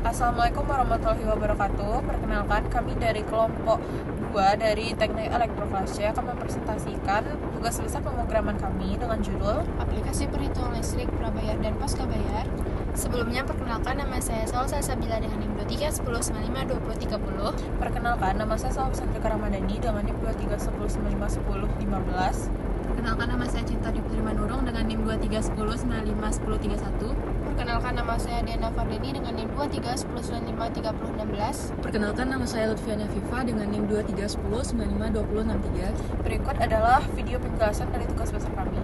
Assalamualaikum warahmatullahi wabarakatuh. Perkenalkan, kami dari kelompok 2 dari Teknik Elektrofase akan mempresentasikan tugas lisan pemrograman kami dengan judul Aplikasi perhitungan listrik prabayar dan pasca bayar. Sebelumnya, perkenalkan, nama saya Salsa Sabila dengan NIM 2310952030. Perkenalkan, nama saya Salsa Sandrika Ramadhani dengan NIM 2310951015. Perkenalkan, nama saya Cinta Diputri Manurung dengan NIM 2310951031. Perkenalkan, nama saya Diana Fardeni dengan NIM 2310953016. Perkenalkan, nama saya Lutfiana Viva dengan NIM 2310952063. Berikut adalah video penjelasan dari tugas besar kami.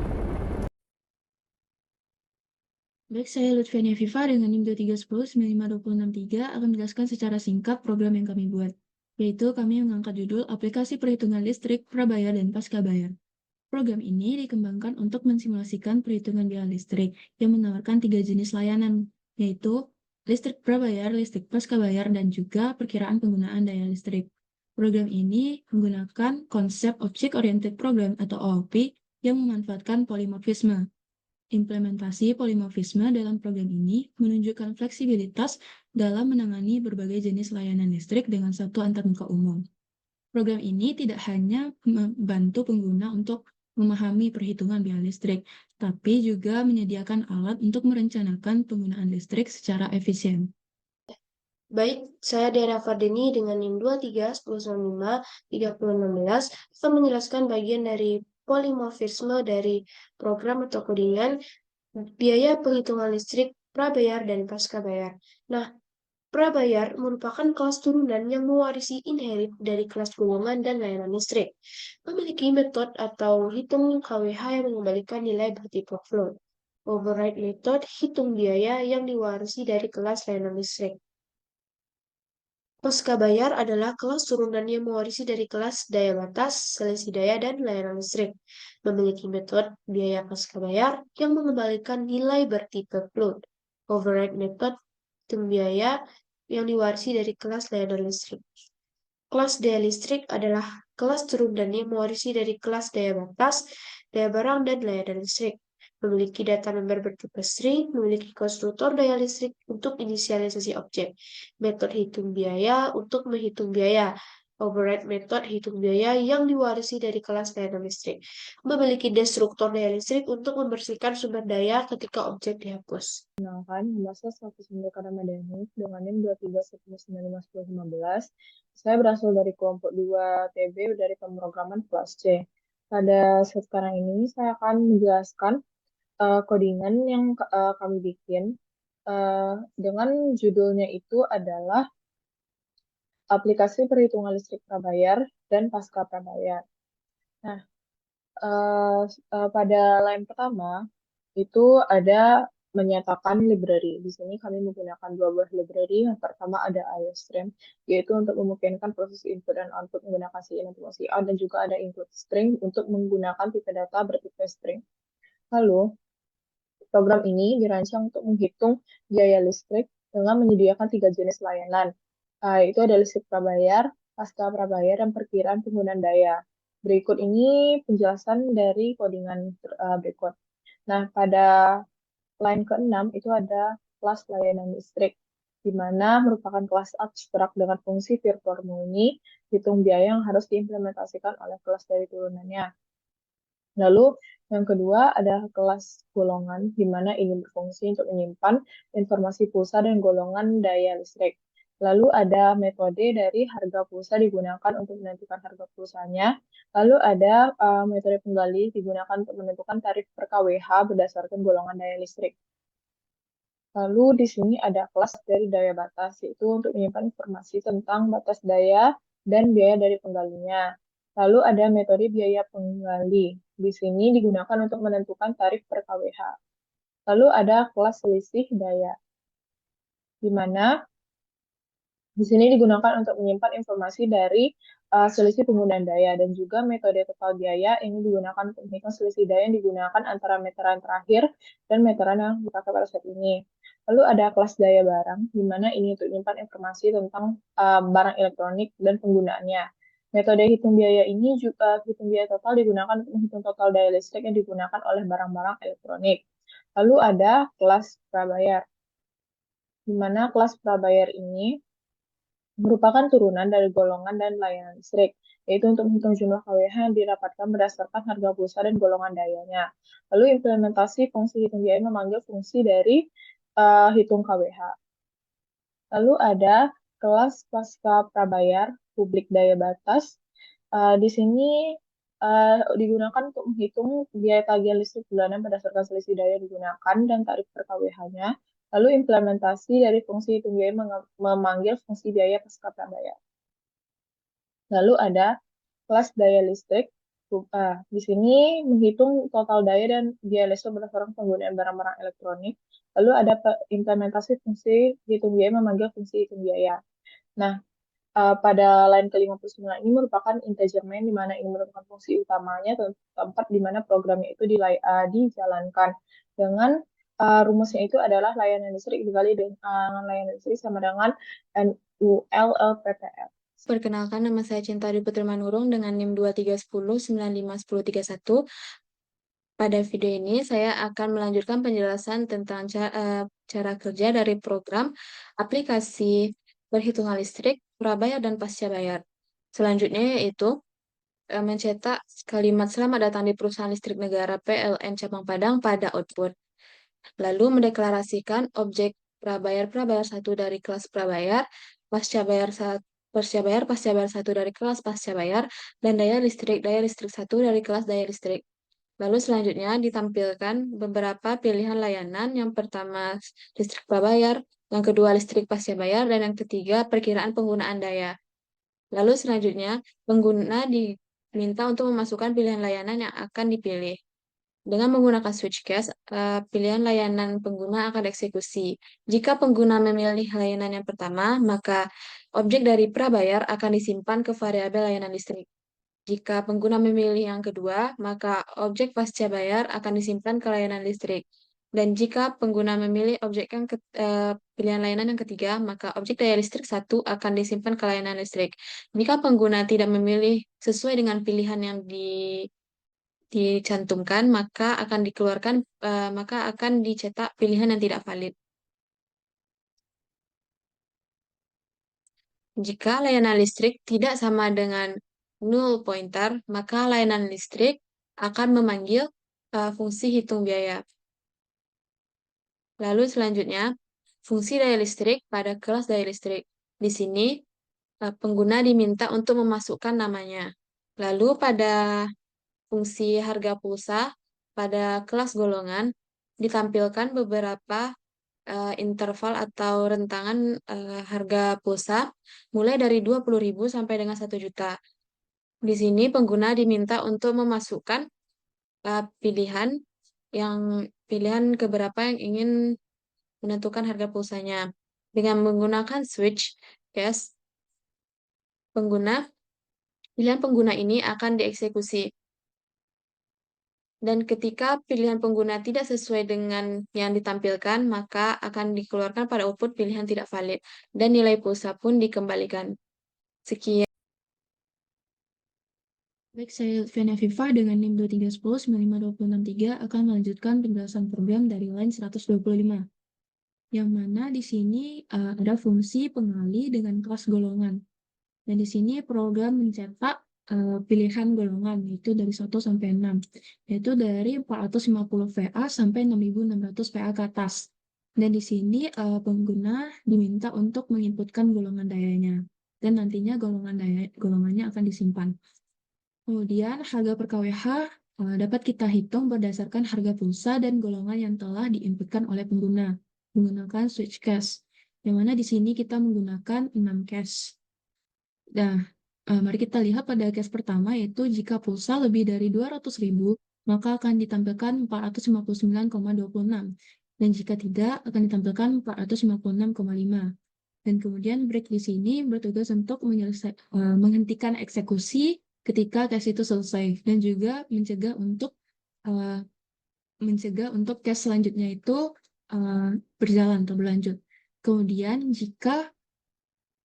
Baik, saya Lutfiana Viva dengan NIM 2310952063 akan menjelaskan secara singkat program yang kami buat, yaitu kami mengangkat judul Aplikasi Perhitungan Listrik Prabayar dan Pasca Bayar. Program ini dikembangkan untuk mensimulasikan perhitungan biaya listrik yang menawarkan 3 jenis layanan, yaitu listrik prabayar, listrik pasca bayar, dan juga perkiraan penggunaan daya listrik. Program ini menggunakan konsep Object Oriented Program atau OOP yang memanfaatkan polimorfisme. Implementasi polimorfisme dalam program ini menunjukkan fleksibilitas dalam menangani berbagai jenis layanan listrik dengan satu antarmuka umum. Program ini tidak hanya membantu pengguna untuk memahami perhitungan biaya listrik, tapi juga menyediakan alat untuk merencanakan penggunaan listrik secara efisien. Baik, saya Diana Fardeni dengan NIM 2310953016 akan menjelaskan bagian dari polimorfisme dari program atau codingan biaya penghitungan listrik prabayar dan pasca bayar. Nah, prabayar merupakan kelas turunan yang mewarisi inherit dari kelas golongan dan layanan listrik. Memiliki metode atau hitung KWH yang mengembalikan nilai bertipe float. Override method hitung biaya yang diwarisi dari kelas layanan listrik. Pasca bayar adalah kelas turunan yang mewarisi dari kelas daya batas, selisih daya, dan layanan listrik. Memiliki metode biaya pasca bayar yang mengembalikan nilai bertipe float. Override method hitung biaya yang diwarisi dari kelas layanan listrik. Kelas daya listrik adalah kelas turunan yang mewarisi dari kelas daya batas, daya barang, dan layanan listrik. Memiliki data member bertipe string, memiliki konstruktor daya listrik untuk inisialisasi objek. Metode hitung biaya untuk menghitung biaya. Override method hitung biaya yang diwarisi dari kelas layanan listrik. Memiliki destruktor daya listrik untuk membersihkan sumber daya ketika objek dihapus. Perkenalkan, nama saya Selvi Sandrika Ramadhani dengan NIM 2310951015. Saya berasal dari kelompok 2 TB dari pemrograman kelas C. Pada sekarang ini saya akan menjelaskan codingan yang kami bikin dengan judulnya itu adalah Aplikasi Perhitungan Listrik Prabayar dan Pasca Prabayar. Nah, pada line pertama itu ada menyatakan library. Di sini kami menggunakan dua buah library. Yang pertama ada IOStream, yaitu untuk memungkinkan proses input dan output menggunakan CIN untuk out, dan juga ada include string untuk menggunakan tipe data bertipe string. Lalu, program ini dirancang untuk menghitung biaya listrik dengan menyediakan 3 jenis layanan. Itu ada listrik prabayar, pasca prabayar, dan perkiraan penggunaan daya. Berikut ini penjelasan dari codingan berikut. Nah, pada line ke-6 itu ada kelas layanan listrik, di mana merupakan kelas abstrak dengan fungsi virtual murni, hitung biaya yang harus diimplementasikan oleh kelas dari turunannya. Lalu yang kedua ada kelas golongan, di mana ini berfungsi untuk menyimpan informasi pulsa dan golongan daya listrik. Lalu ada metode dari harga pulsa digunakan untuk menentukan harga pulsanya. Lalu ada metode penggali digunakan untuk menentukan tarif per kWh berdasarkan golongan daya listrik. Lalu di sini ada kelas dari daya batas, yaitu untuk menyimpan informasi tentang batas daya dan biaya dari penggalinya. Lalu ada metode biaya penggali. Di sini digunakan untuk menentukan tarif per kWh. Lalu ada kelas selisih daya, di mana di sini digunakan untuk menyimpan informasi dari selisih penggunaan daya, dan juga metode total biaya ini digunakan untuk menghitung selisih daya yang digunakan antara meteran terakhir dan meteran yang dipakai pada saat ini. Lalu ada kelas daya barang, di mana ini untuk menyimpan informasi tentang barang elektronik dan penggunaannya. Metode hitung biaya ini juga hitung biaya total digunakan untuk menghitung total daya listrik yang digunakan oleh barang-barang elektronik. Lalu ada kelas prabayar. di mana kelas prabayar ini merupakan turunan dari golongan dan layanan listrik, yaitu untuk menghitung jumlah KWH yang dirapatkan berdasarkan harga pulsa dan golongan dayanya. Lalu implementasi fungsi hitung biaya memanggil fungsi dari hitung KWH. Lalu ada kelas pasca prabayar publik daya batas. Di sini digunakan untuk menghitung biaya tagihan listrik bulanan berdasarkan selisih daya digunakan dan tarif per KWH-nya. Lalu implementasi dari fungsi hitung biaya memanggil fungsi biaya pasca prabayar. Lalu ada kelas daya listrik. Di sini menghitung total daya dan biaya listrik berdasarkan penggunaan barang-barang elektronik. Lalu ada implementasi fungsi hitung biaya memanggil fungsi hitung biaya. Nah, pada line ke-59 ini merupakan integer main di mana ini merupakan fungsi utamanya tempat di mana programnya itu dijalankan. Dengan rumusnya itu adalah layanan listrik dikali dengan layanan listrik sama dengan NULLPPR. Perkenalkan, nama saya Cinta Dwi Putri Manurung dengan NIM 2310951031. Pada video ini saya akan melanjutkan penjelasan tentang cara kerja dari program aplikasi perhitungan listrik, prabayar, dan pasca bayar. Selanjutnya yaitu mencetak kalimat selamat datang di perusahaan listrik negara PLN Cabang Padang pada output. Lalu mendeklarasikan objek prabayar 1 dari kelas prabayar, pasca bayar 1 dari kelas pasca bayar, dan daya listrik 1 dari kelas daya listrik. Lalu selanjutnya ditampilkan beberapa pilihan layanan. Yang pertama listrik prabayar, yang kedua listrik pasca bayar, dan yang ketiga perkiraan penggunaan daya. Lalu selanjutnya pengguna diminta untuk memasukkan pilihan layanan yang akan dipilih. Dengan menggunakan switch case, pilihan layanan pengguna akan dieksekusi. Jika pengguna memilih layanan yang pertama, maka objek dari prabayar akan disimpan ke variabel layanan listrik. Jika pengguna memilih yang kedua, maka objek pasca bayar akan disimpan ke layanan listrik. Dan jika pengguna memilih pilihan layanan yang ketiga, maka objek daya listrik 1 akan disimpan ke layanan listrik. Jika pengguna tidak memilih sesuai dengan pilihan yang dicantumkan, maka akan dicetak pilihan yang tidak valid. Jika layanan listrik tidak sama dengan null pointer, maka layanan listrik akan memanggil fungsi hitung biaya. Lalu selanjutnya, fungsi daya listrik pada kelas daya listrik. Di sini, pengguna diminta untuk memasukkan namanya. Lalu pada fungsi harga pulsa, pada kelas golongan, ditampilkan beberapa interval atau rentangan harga pulsa mulai dari 20.000 sampai dengan 1 juta. Di sini pengguna diminta untuk memasukkan pilihan keberapa yang ingin menentukan harga pulsanya. Dengan menggunakan switch case, pilihan pengguna ini akan dieksekusi. Dan ketika pilihan pengguna tidak sesuai dengan yang ditampilkan, maka akan dikeluarkan pada output pilihan tidak valid, dan nilai pulsa pun dikembalikan. Sekian. Baik, saya Lutfiana Viva dengan NIM 2310952063 akan melanjutkan penjelasan program dari line 125. Yang mana di sini ada fungsi pengali dengan kelas golongan. Dan di sini program mencetak pilihan golongan, yaitu dari 1 sampai 6, yaitu dari 450 VA sampai 6600 VA ke atas. Dan di sini pengguna diminta untuk menginputkan golongan dayanya, dan nantinya golongannya akan disimpan. Kemudian harga per KWH dapat kita hitung berdasarkan harga pulsa dan golongan yang telah diinputkan oleh pengguna menggunakan switch case, yang mana di sini kita menggunakan 6 case. Nah, mari kita lihat pada case pertama, yaitu jika pulsa lebih dari 200.000, maka akan ditampilkan 459,26. Dan jika tidak, akan ditampilkan 456,5. Dan kemudian break di sini bertugas untuk menghentikan eksekusi ketika case itu selesai. Dan juga mencegah untuk case selanjutnya itu berjalan atau berlanjut. Kemudian jika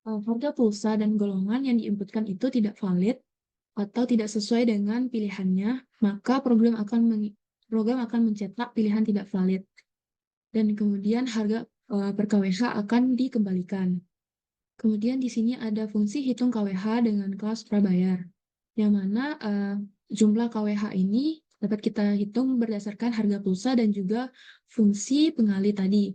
harga pulsa dan golongan yang diinputkan itu tidak valid atau tidak sesuai dengan pilihannya, maka program akan mencetak pilihan tidak valid. Dan kemudian harga per kWh akan dikembalikan. Kemudian di sini ada fungsi hitung kWh dengan kelas prabayar, yang mana jumlah kWh ini dapat kita hitung berdasarkan harga pulsa dan juga fungsi pengali tadi,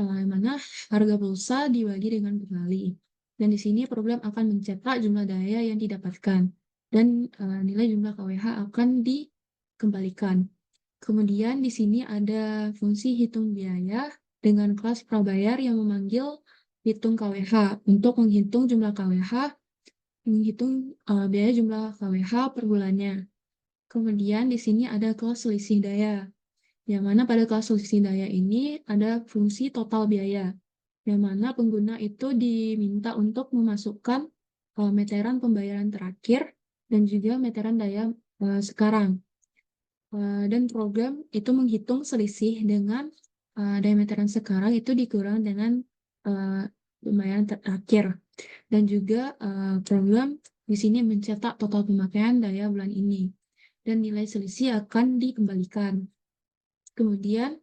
yang mana harga pulsa dibagi dengan pengali. Dan di sini program akan mencetak jumlah daya yang didapatkan, dan nilai jumlah kWh akan dikembalikan. Kemudian di sini ada fungsi hitung biaya dengan kelas prabayar yang memanggil hitung kWh untuk menghitung jumlah kWh, menghitung biaya jumlah kWh per bulannya. Kemudian di sini ada kelas selisih daya, yang mana pada kelas selisih daya ini ada fungsi total biaya, yang mana pengguna itu diminta untuk memasukkan meteran pembayaran terakhir dan juga meteran daya sekarang. Dan program itu menghitung selisih dengan daya meteran sekarang itu dikurang dengan pembayaran terakhir. Dan juga program di sini mencetak total pemakaian daya bulan ini. Dan nilai selisih akan dikembalikan. Kemudian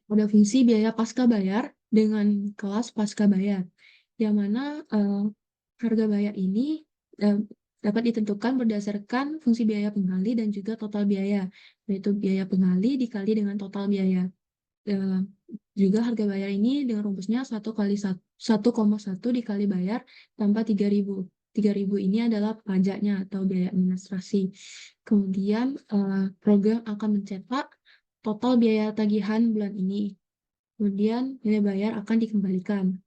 ada fungsi biaya pasca bayar dengan kelas pasca bayar, yang mana harga bayar ini dapat ditentukan berdasarkan fungsi biaya pengali dan juga total biaya, yaitu biaya pengali dikali dengan total biaya. Juga harga bayar ini dengan rumusnya 1 kali 1,1 dikali bayar tambah 3.000. 3.000 ini adalah pajaknya atau biaya administrasi. Kemudian program akan mencetak total biaya tagihan bulan ini. Kemudian nilai bayar akan dikembalikan.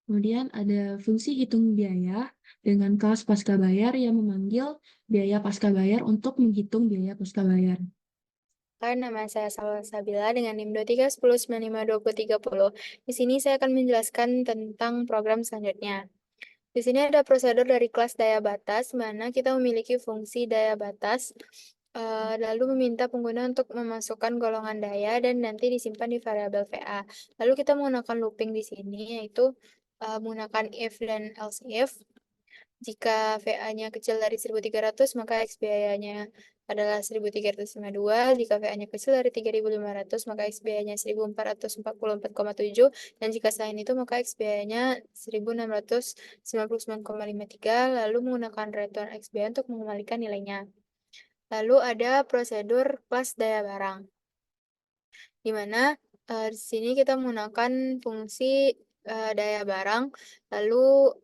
Kemudian ada fungsi hitung biaya dengan kelas pasca bayar yang memanggil biaya pasca bayar untuk menghitung biaya pasca bayar. Nama saya Salsabila dengan NIM 2310952030. Di sini saya akan menjelaskan tentang program selanjutnya. Di sini ada prosedur dari kelas daya batas, mana kita memiliki fungsi daya batas, lalu meminta pengguna untuk memasukkan golongan daya dan nanti disimpan di variabel VA. Lalu kita menggunakan looping di sini, yaitu menggunakan if dan else if. Jika VA-nya kecil dari 1.300, maka X biayanya adalah 1.352. Jika VA-nya kecil dari 3.500, maka X biayanya 1.444,7. Dan jika selain itu, maka X biayanya 1.699,53. Lalu menggunakan return X biaya untuk mengembalikan nilainya. Lalu ada prosedur kelas daya barang, di mana di sini kita menggunakan fungsi daya barang, lalu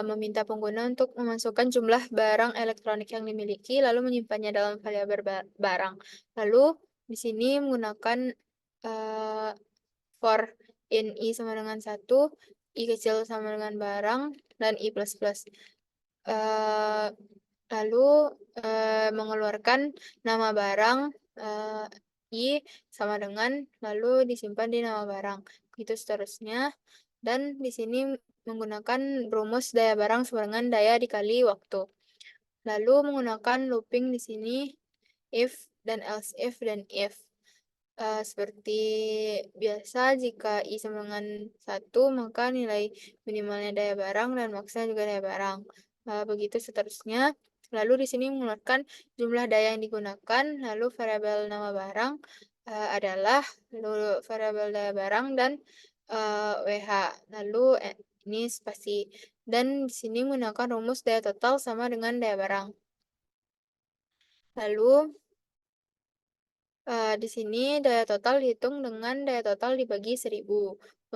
meminta pengguna untuk memasukkan jumlah barang elektronik yang dimiliki, lalu menyimpannya dalam variabel barang. Lalu di sini menggunakan for in I sama dengan 1, I kecil sama dengan barang, dan I++. Lalu mengeluarkan nama barang, I sama dengan, lalu disimpan di nama barang. Begitu seterusnya. Dan di sini menggunakan rumus daya barang sama dengan daya dikali waktu. Lalu menggunakan looping di sini if dan else if dan if. Seperti biasa, jika I sama dengan 1, maka nilai minimalnya daya barang dan maksnya juga daya barang. Begitu seterusnya. Lalu di sini mengeluarkan jumlah daya yang digunakan, lalu variabel nama barang adalah lalu variabel daya barang dan WH. Lalu ini spasi. Dan di sini menggunakan rumus daya total sama dengan daya barang. Lalu di sini daya total dihitung dengan daya total dibagi 1000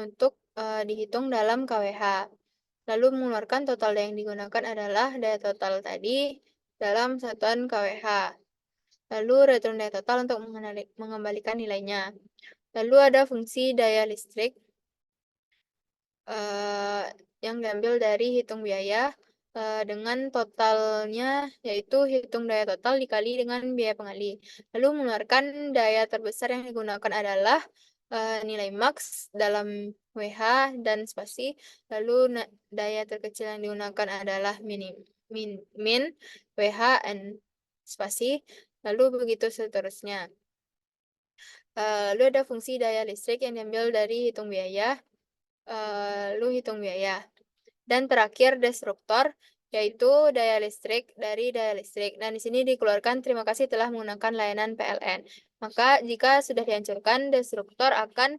untuk dihitung dalam kWh. Lalu mengeluarkan total daya yang digunakan adalah daya total tadi dalam satuan kWh. Lalu return daya total untuk mengembalikan nilainya. Lalu ada fungsi daya listrik yang diambil dari hitung biaya dengan totalnya, yaitu hitung daya total dikali dengan biaya pengali. Lalu mengeluarkan daya terbesar yang digunakan adalah nilai max dalam WH dan spasi. Lalu daya terkecil yang digunakan adalah min WH and spasi. Lalu begitu seterusnya. Lalu ada fungsi daya listrik yang diambil dari hitung biaya. Lalu hitung biaya. Dan terakhir destruktor, yaitu daya listrik dari daya listrik. Dan di sini dikeluarkan terima kasih telah menggunakan layanan PLN. Maka jika sudah dihancurkan, destruktor akan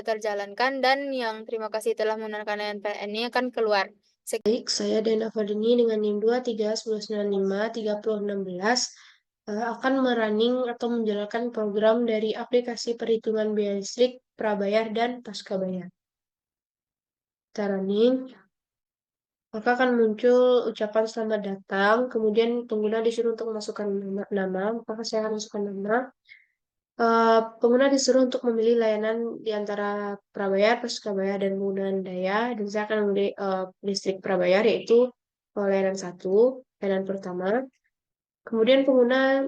terjalankan dan yang terima kasih telah menggunakan layanan PLN ini akan keluar. Baik, saya Dana Fardini dengan NIM 23-1953-3016 akan merunning atau menjalankan program dari aplikasi perhitungan biaya listrik, prabayar, dan pascabayar. Kita running, maka akan muncul ucapan selamat datang, kemudian pengguna disuruh untuk memasukkan nama, maka saya akan masukkan nama. Pengguna disuruh untuk memilih layanan di antara prabayar, pascabayar, dan penggunaan daya, dan saya akan memilih listrik prabayar, yaitu layanan 1, layanan pertama. Kemudian pengguna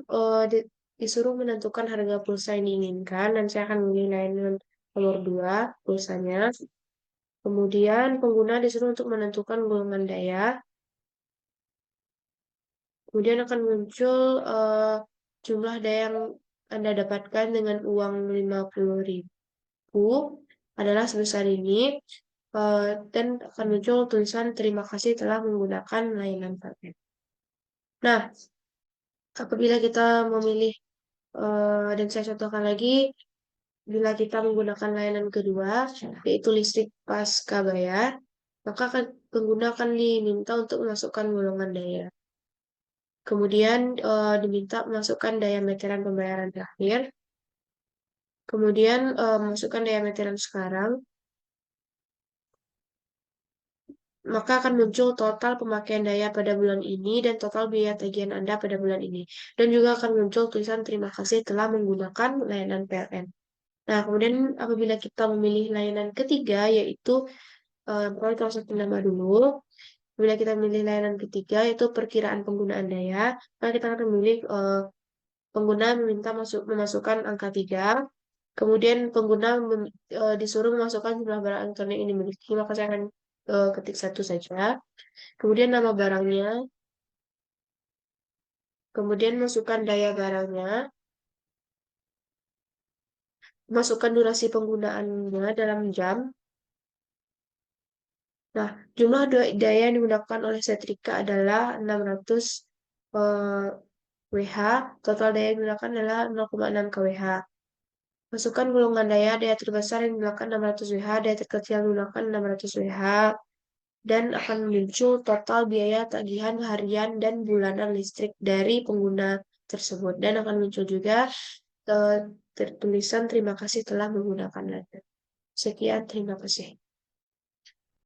disuruh menentukan harga pulsa yang diinginkan, dan saya akan memilih layanan nomor 2, pulsanya. Kemudian pengguna disuruh untuk menentukan golongan daya. Kemudian akan muncul jumlah daya yang Anda dapatkan dengan uang 50.000 adalah sebesar ini. Dan akan muncul tulisan terima kasih telah menggunakan layanan PLN. Nah, apabila kita memilih, dan saya contohkan lagi, bila kita menggunakan layanan kedua, yaitu listrik pasca bayar, maka pengguna akan diminta untuk memasukkan golongan daya. Kemudian diminta memasukkan daya meteran pembayaran terakhir. Kemudian memasukkan daya meteran sekarang. Maka akan muncul total pemakaian daya pada bulan ini dan total biaya tagihan Anda pada bulan ini. Dan juga akan muncul tulisan terima kasih telah menggunakan layanan PLN. Nah, kemudian apabila kita memilih layanan ketiga, yaitu kalau kita masuk nama dulu, bila kita memilih layanan ketiga, yaitu perkiraan penggunaan daya, maka kita akan memilih pengguna meminta memasukkan angka 3, kemudian pengguna disuruh memasukkan jumlah barang elektronik yang dimiliki, maka saya akan ketik 1 saja. Kemudian nama barangnya, kemudian masukkan daya barangnya, masukkan durasi penggunaannya dalam jam. Nah, jumlah daya yang digunakan oleh setrika adalah 600 WH, total daya yang digunakan adalah 0,6 kWh. Masukkan golongan daya terbesar yang digunakan 600 WH, daya terkecil yang digunakan 600 WH, dan akan muncul total biaya tagihan harian dan bulanan listrik dari pengguna tersebut. Dan akan muncul juga tulisan terima kasih telah menggunakan layanan. Sekian, terima kasih.